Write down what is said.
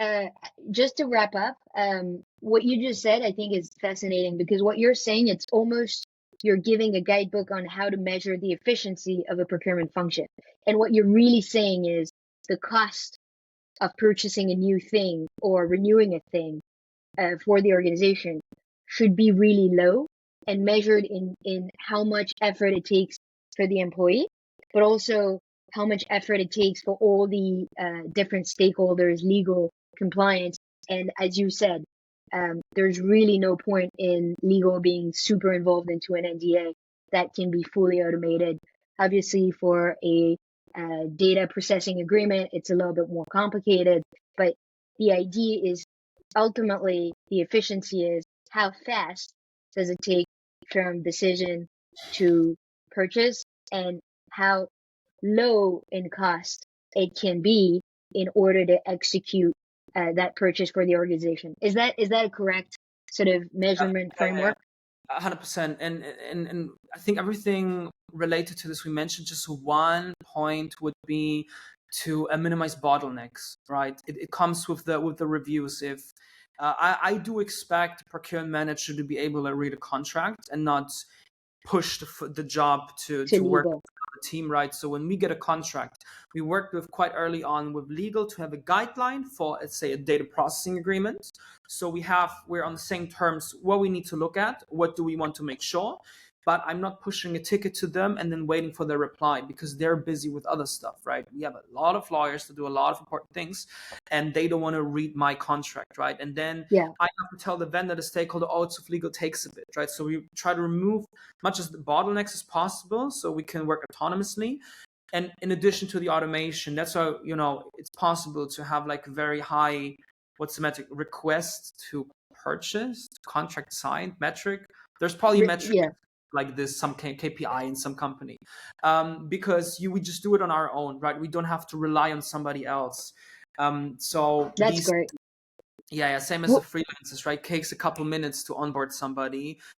uh, just to wrap up, what you just said, I think is fascinating because what you're saying, it's almost you're giving a guidebook on how to measure the efficiency of a procurement function. And what you're really saying is the cost of purchasing a new thing or renewing a thing for the organization should be really low and measured in how much effort it takes for the employee, but also how much effort it takes for all the different stakeholders, legal, compliance. And as you said, there's really no point in legal being super involved into an NDA that can be fully automated. Obviously, for a data processing agreement, it's a little bit more complicated, but the idea is ultimately the efficiency is how fast does it take from decision to purchase and how low in cost it can be in order to execute that purchase for the organization. Is that a correct sort of measurement framework? 100%. And I think everything related to this we mentioned. Just one point would be to minimize bottlenecks, right? It comes with the reviews. If I do expect procurement manager to be able to read a contract and not push the job to work legal. with the team, right? So when we get a contract, we worked with quite early on with legal to have a guideline for, let's say, a data processing agreement. So we're on the same terms, what we need to look at, what do we want to make sure. But I'm not pushing a ticket to them and then waiting for their reply because they're busy with other stuff, right? We have a lot of lawyers to do a lot of important things and they don't want to read my contract, right? And then Yeah. I have to tell the vendor, the stakeholder, oh, it's of legal takes a bit, right? So we try to remove much as the bottlenecks as possible so we can work autonomously. And in addition to the automation, that's how, it's possible to have like very high, what's the metric, request to purchase, contract signed metric. There's probably metric Yeah. like this, some KPI in some company, because we just do it on our own, right? We don't have to rely on somebody else. So That's great. yeah, same as the freelancers, right? Takes a couple minutes to onboard somebody.